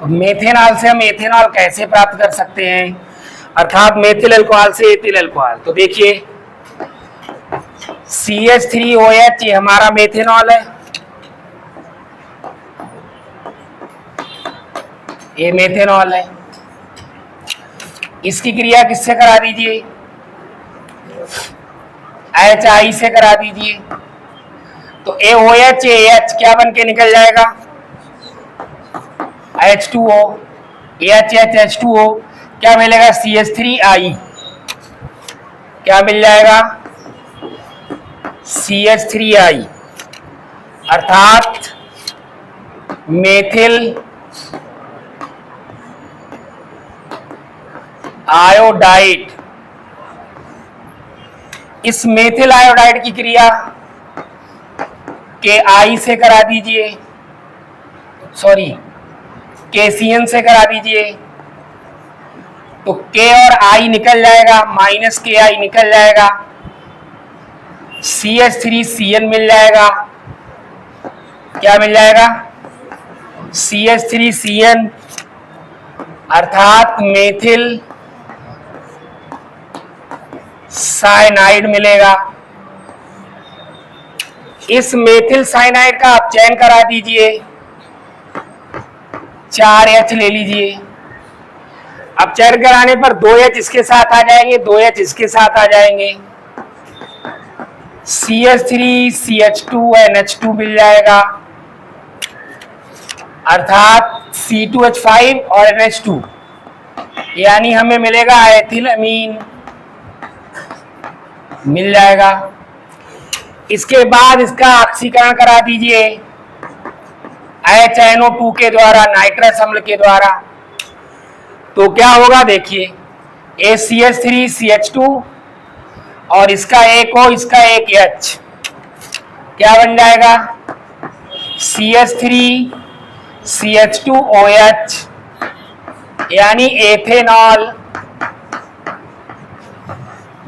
तो मेथेनॉल से हम एथेनॉल कैसे प्राप्त कर सकते हैं, अर्थात मेथिल अल्कोहल से एथिल अल्कोहल। तो देखिए CH3OH ये हमारा मेथेनॉल है, ये मेथेनॉल है। इसकी क्रिया किससे करा दीजिए, HI से करा दीजिए। तो AOH AH क्या बन के निकल जाएगा, H2O, AH H2O क्या मिलेगा, CH3I क्या मिल जाएगा, CH3I, अर्थात मेथिल आयोडाइड। इस मेथिल आयोडाइड की क्रिया KI से करा दीजिए, सॉरी KCN से करा दीजिए। तो K और I निकल जाएगा, -KI निकल जाएगा, CH3CN मिल जाएगा। क्या मिल जाएगा, CH3CN, अर्थात मेथिल साइनाइड मिलेगा। इस मेथिल साइनाइड का आप चयन करा दीजिए, 4H ले लीजिए। अब चयन कराने पर 2H इसके साथ आ जाएंगे, 2H इसके साथ आ जाएंगे, CH3CH2NH2 मिल जाएगा, अर्थात C2H5 और NH2, यानी हमें मिलेगा एथिल अमीन मिल जाएगा। इसके बाद इसका ऑक्सीकरण करा दीजिए HNO2 के द्वारा, नाइट्रस अम्ल के द्वारा। तो क्या होगा देखिए, ACH3CH2 और इसका एक O, इसका एक H, क्या बन जाएगा, CH3CH2OH, यानी एथेनॉल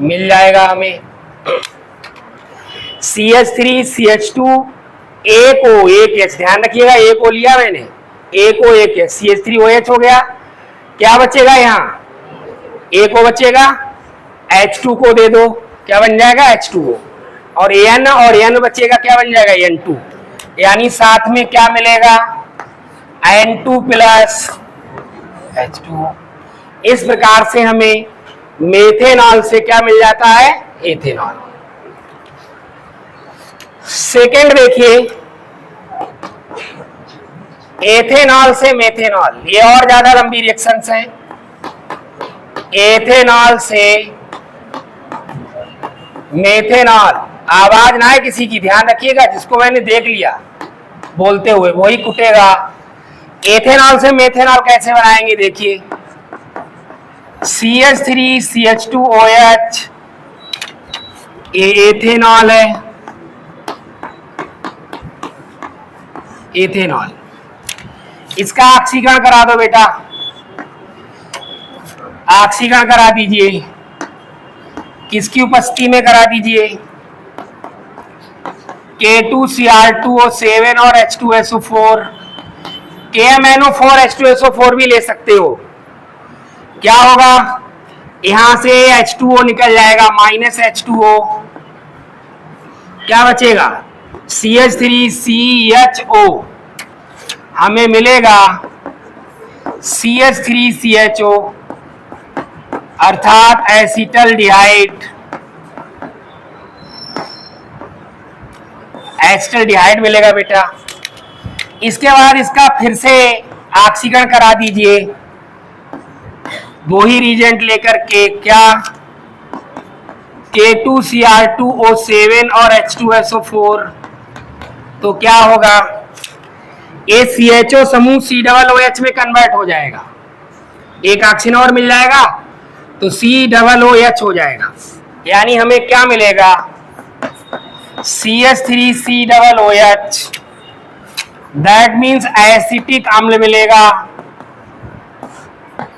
मिल जाएगा हमें। CH3CH2 एक O एक H, ध्यान रखिएगा एक O लिया मैंने, एक O एक H, CH3OH हो गया। क्या बचेगा यहाँ, एक O बचेगा, H2 को दे दो, क्या बन जाएगा H2O, और N और N बचेगा, क्या बन जाएगा N2, यानी साथ में क्या मिलेगा, N2 प्लस H2O। इस प्रकार से हमें मेथेनॉल से क्या मिल जाता है, एथेनॉल। सेकेंड देखिए, एथेनॉल से मेथेनॉल, ये और ज्यादा लंबी रिएक्शंस हैं। एथेनॉल से मेथेनॉल, आवाज ना है किसी की, ध्यान रखिएगा, जिसको मैंने देख लिया बोलते हुए वही कुटेगा। एथेनॉल से मेथेनॉल कैसे बनाएंगे देखिए, CH3CH2OH ये एथेनॉल है, एथेनॉल। इसका ऑक्सीकरण करा दो बेटा, ऑक्सीकरण करा दीजिए, किसकी उपस्थिति में करा दीजिए, K2Cr2O7 और H2SO4, KMNO4H2SO4 भी ले सकते हो। क्या होगा, यहां से H2O निकल जाएगा, -H2O, क्या बचेगा, CH3CHO, हमें मिलेगा CH3CHO, अर्थात एसिटल्डिहाइड, एसिटल्डिहाइड मिलेगा बेटा। इसके बाद इसका फिर से ऑक्सीकरण करा दीजिए, वही रिएजेंट लेकर के, क्या, K2Cr2O7 और H2SO4। तो क्या होगा, ACHO समूह COOH में कन्वर्ट हो जाएगा, एक ऑक्सीजन और मिल जाएगा तो COOH हो जाएगा, यानी हमें क्या मिलेगा, CH3COOH, दैट मीन्स एसिटिक अम्ल मिलेगा।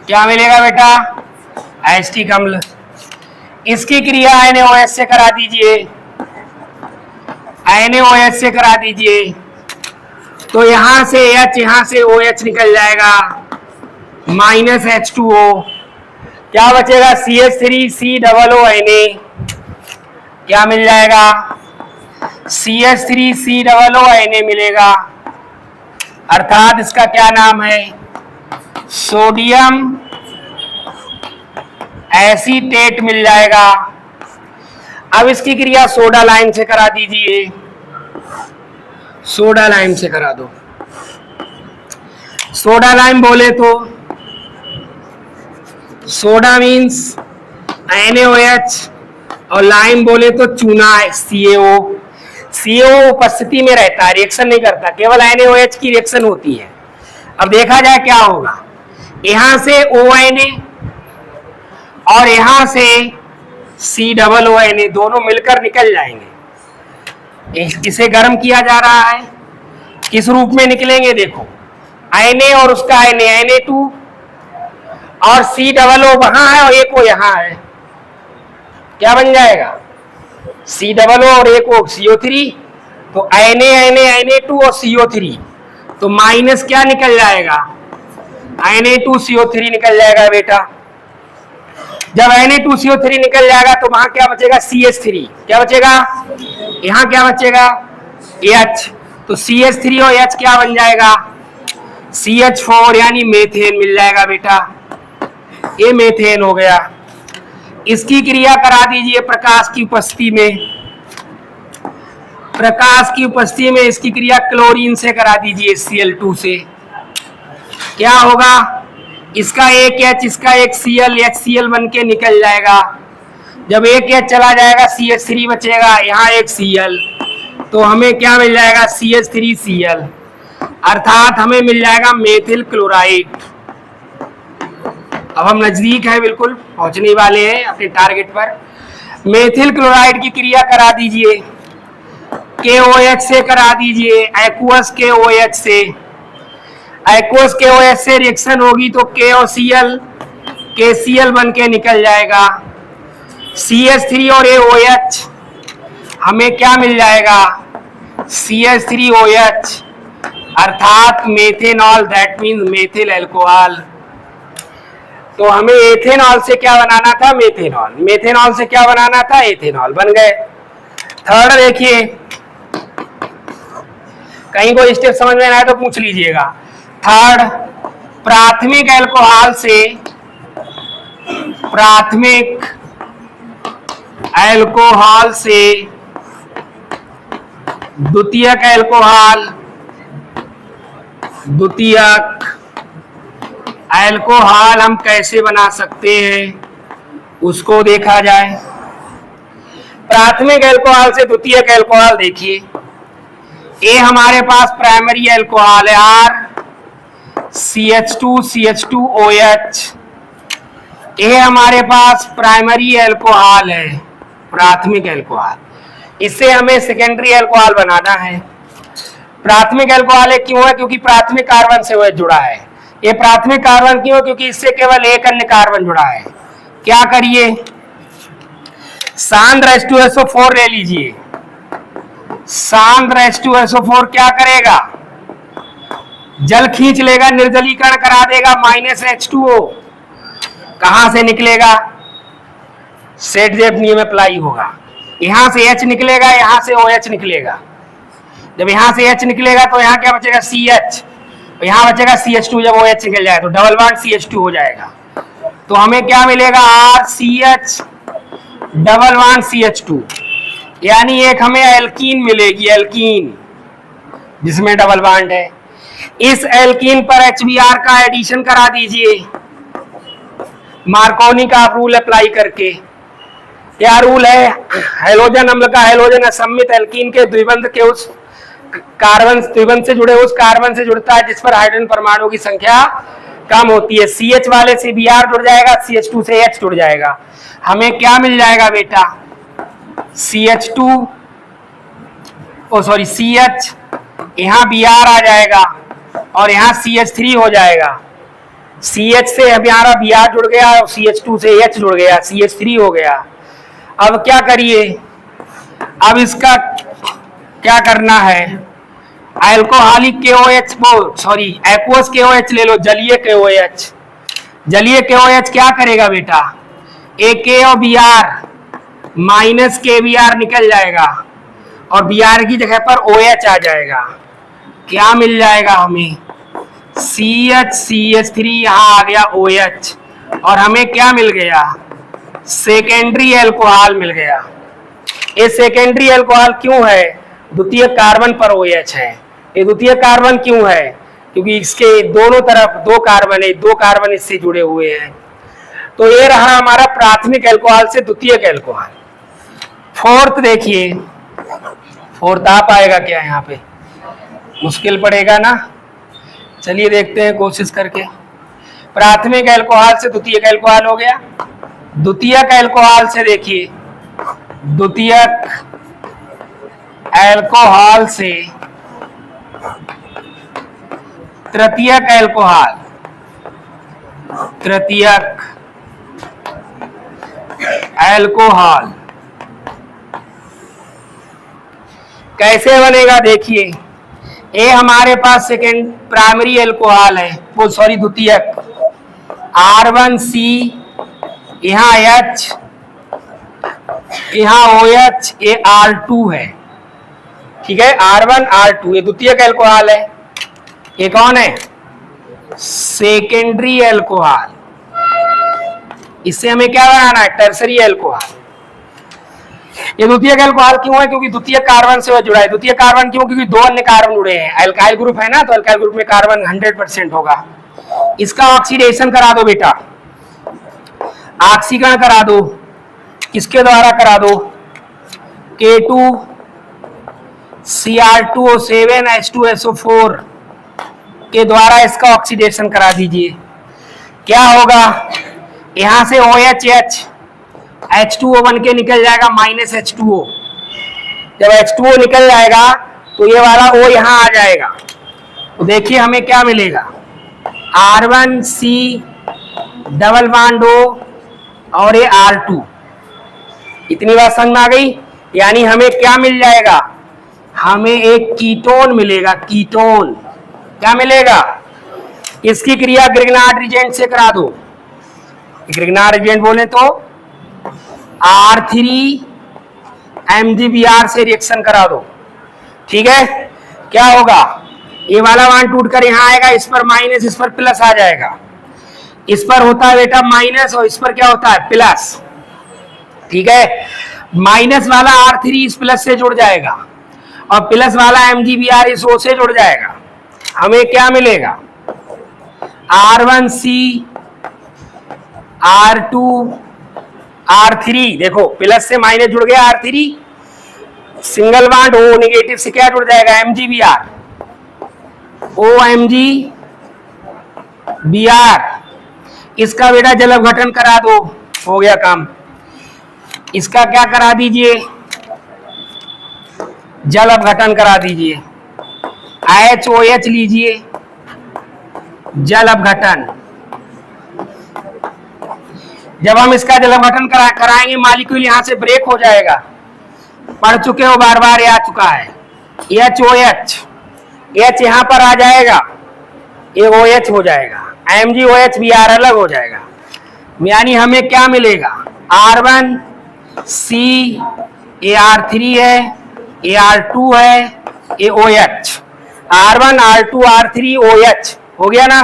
क्या मिलेगा बेटा, एसिटिक अम्ल। इसकी क्रिया NaOH से करा दीजिए, NaOH से करा दीजिए। तो यहां से H, यहां से OH निकल जाएगा, माइनस H2O, क्या बचेगा CH3COO, क्या मिल जाएगा CH3COO मिलेगा, अर्थात इसका क्या नाम है, सोडियम एसीटेट मिल जाएगा। अब इसकी क्रिया सोडा लाइम से करा दीजिए, सोडा लाइम से करा दो। सोडा लाइम बोले तो सोडा मीन्स NaOH और लाइम बोले तो चूना है CaO। CaO उपस्थिति में रहता है, रिएक्शन नहीं करता, केवल NaOH की रिएक्शन होती है। अब देखा जाए क्या होगा, यहां से ONA और यहां से COONA दोनों मिलकर निकल जाएंगे। इसे गर्म किया जा रहा है, किस रूप में निकलेंगे देखो, Na और उसका Na2 और COO वहां है और एक वो यहां है, क्या बन जाएगा COO और एक वो CO3, तो Na2 और CO3, तो माइनस क्या निकल जाएगा Na2CO3 निकल जाएगा बेटा। जब Na2CO3 निकल जाएगा तो वहां क्या बचेगा CH3, क्या बचेगा, यहां क्या बचेगा H, तो CH3 और H क्या बन जाएगा CH4 यानी मेथेन मिल जाएगा बेटा, ये मेथेन हो गया। इसकी क्रिया करा दीजिए प्रकाश की उपस्थिति में, प्रकाश की उपस्थिति में इसकी क्रिया क्लोरीन से करा दीजिए Cl2 से, क्या होगा, इसका एक H इसका एक Cl, HCl बन के निकल जाएगा। जब एक H चला जाएगा CH3 बचेगा, यहाँ एक Cl, तो हमें क्या मिल जाएगा CH3Cl, अर्थात हमें मिल जाएगा मेथिल क्लोराइड। अब हम नजदीक है, बिल्कुल पहुंचने वाले हैं अपने टारगेट पर। मेथिल क्लोराइड की क्रिया करा दीजिए, KOH से करा दीजिए, एक्वस KOH से, एक्वस KOH से रिएक्शन होगी तो KOCl KCl बन के निकल जाएगा। CH3 और OH हमें क्या मिल जाएगा CH3OH, अर्थात methanol, that means methyl alcohol. तो हमें एथेनॉल से क्या बनाना था, मेथेनॉल, मेथेनॉल से क्या बनाना था, एथेनॉल बन गए। थर्ड देखिए, कहीं कोई स्टेप समझ में आए तो पूछ लीजिएगा। थर्ड, प्राथमिक अल्कोहल से, प्राथमिक अल्कोहल से द्वितीयक अल्कोहल, द्वितीयक अल्कोहल हम कैसे बना सकते हैं उसको देखा जाए। प्राथमिक अल्कोहल से द्वितीयक अल्कोहल देखिए, ये हमारे पास प्राइमरी अल्कोहल है RCH2CH2OH, ये हमारे पास प्राइमरी अल्कोहल है, प्राथमिक अल्कोहल। इससे हमें सेकेंडरी अल्कोहल बनाना है। प्राथमिक अल्कोहल क्यों है, क्योंकि प्राथमिक कार्बन से वह जुड़ा है। ये प्राथमिक कार्बन क्यों, क्योंकि इससे केवल एक अन्य कार्बन जुड़ा है। क्या करिए, सांद्र H2SO4 ले लीजिए। सांद्र H2SO4 क्या करेगा, जल खींच लेगा, निर्जलीकरण करा देगा, माइनस H2O कहां से निकलेगा, सेट-जेप नियम अप्लाई होगा। यहां से H निकलेगा, यहां से OH निकलेगा। जब यहां से H निकलेगा तो यहां क्या बचेगा CH, यहां बचेगा CH2। जब OH निकल जाए तो डबल बॉन्ड CH2 हो जाएगा। तो हमें क्या मिलेगा RCH डबल बॉन्ड CH2, यानी एक हमें एल्कीन मिलेगी, एल्कीन जिसमें डबल बॉन्ड है। इस एल्कीन पर HBr का एडिशन करा दीजिए मार्कोनी का रूल अप्लाई करके। क्या रूल है, हैलोजन अम्ल का हैलोजन असम्मित एल्कीन के द्विबंध के उस कार्बन, द्विबंध से जुड़े उस कार्बन से जुड़ता है जिस पर हाइड्रोजन परमाणु की संख्या कम होती है। CH वाले से Br जुड़ जाएगा, CH2 से H जुड़ जाएगा। हमें क्या मिल जाएगा बेटा CH2, ओ सॉरी CH, यहाँ Br आ जाएगा और यहाँ CH3 हो जाएगा। CH से हमारा Br जुड़ गया और CH2 से H जुड़ गया, CH3 हो गया। अब क्या करिए, अब इसका क्या करना है, alcoholic KOH, sorry aqueous KOH ले लो, जलीय KOH, जलीय KOH क्या करेगा बेटा, AK और Br माइनस KBr निकल जाएगा और Br की जगह पर OH आ जाएगा। क्या मिल जाएगा हमें, CH3 यहाँ आ गया OH और हमें क्या मिल गया, सेकेंडरी एल्कोहल मिल गया। ये सेकेंडरी एल्कोहल क्यों है, द्वितीय कार्बन पर OH है। ये द्वितीय कार्बन क्यों है, क्योंकि इसके दोनों तरफ दो कार्बन है, दो कार्बन इससे जुड़े हुए हैं। तो ये रहा हमारा प्राथमिक एल्कोहल से द्वितीयक एल्कोहल। फोर्थ देखिए, फोर्थ आ पाएगा क्या, यहाँ पे मुश्किल पड़ेगा ना, चलिए देखते हैं कोशिश करके। प्राथमिक एल्कोहल से द्वितीयक एल्कोहल हो गया, द्वितीयक एल्कोहल से देखिए, द्वितीयक एल्कोहल से तृतीयक एल्कोहल, तृतीयक एल्कोहल कैसे बनेगा, देखिए ये हमारे पास सेकेंड प्राइमरी एल्कोहल है, वो सॉरी द्वितीयक, R1C, यहाँ H, यहाँ OH, ये R2 है, ठीक है, R1 R2 ये द्वितीयक एल्कोहल है। ये कौन है, सेकेंडरी एल्कोहल। इससे हमें क्या बनाना है, टर्सरी एल्कोहल। ये द्वितीयक एल्कोहल क्यों है, क्योंकि द्वितीय कार्बन से वो जुड़ा है। द्वितीय कार्बन क्यों, क्योंकि दो अन्य कार्बन जुड़े हैं, अल्काइल ग्रुप है ना, तो अल्काइल ग्रुप में कार्बन 100% होगा। इसका ऑक्सीडेशन करा दो बेटा, ऑक्सीकरण करा दो, किसके द्वारा करा दो, K2Cr2O7H2SO4 के द्वारा इसका ऑक्सीडेशन करा दीजिए। क्या होगा, यहां से OH H2O बन के निकल जाएगा माइनस H2O। जब H2O निकल जाएगा तो ये वाला O यहां आ जाएगा, तो देखिए हमें क्या मिलेगा, R1C डबल बॉन्ड O और ये R2। इतनी बात समझ में आ गई, यानी हमें क्या मिल जाएगा, हमें एक कीटोन मिलेगा। कीटोन क्या मिलेगा, इसकी क्रिया ग्रिग्नार्ड रिएजेंट से करा दो। ग्रिग्नार्ड रिएजेंट बोले तो R3MgBr से रिएक्शन करा दो, ठीक है। क्या होगा, ये वाला वन टूट कर यहाँ आएगा, इस पर माइनस, इस पर प्लस आ जाएगा। इस पर होता है बेटा माइनस और इस पर क्या होता है, प्लस, ठीक है। माइनस वाला R3 इस प्लस से जुड़ जाएगा और प्लस वाला MgBr इस O से जुड़ जाएगा। हमें क्या मिलेगा, R1C R2 R3, देखो प्लस से माइनस जुड़ गया, R3 single bond O negative से क्या जुड़ जाएगा, MgBr, OMgBr। इसका बेटा जल अपघटन करा दो, हो गया काम। इसका क्या करा दीजिए, जल अपघटन करा दीजिए। HOH लीजिए, जल अपघटन। जब हम इसका जल अपघटन कराएंगे, मॉलिक्यूल यहां से ब्रेक हो जाएगा, पढ़ चुके हो, बार बार आ चुका है। HOH, H यहां पर आ जाएगा, ये OH हो जाएगा, MgOH अलग हो जाएगा। यानी हमें क्या मिलेगा, R1C, ये R3 है, ये R2 है, ये OH, R1 R2 R3 OH हो गया ना।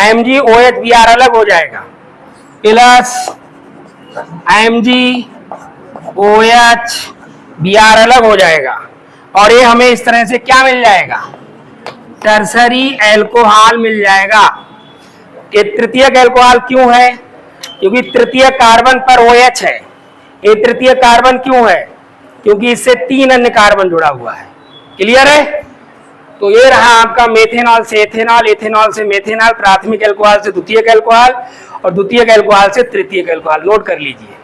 MgOH अलग हो जाएगा, प्लस MgOH अलग हो जाएगा, और ये हमें इस तरह से क्या मिल जाएगा, टर्सरी एल्कोहल मिल जाएगा। ये तृतीयक एल्कोहल क्यों है, क्योंकि तृतीय कार्बन पर OH है। ये तृतीय कार्बन क्यों है, क्योंकि इससे 3 अन्य कार्बन जुड़ा हुआ है। क्लियर है। तो ये रहा आपका मेथेनॉल से एथेनॉल, एथेनॉल से मेथेनॉल, प्राथमिक एल्कोहल से द्वितीयक एल्कोहल और द्वितीयक एल्कोहल से तृतीयक एल्कोहल। नोट कर लीजिए।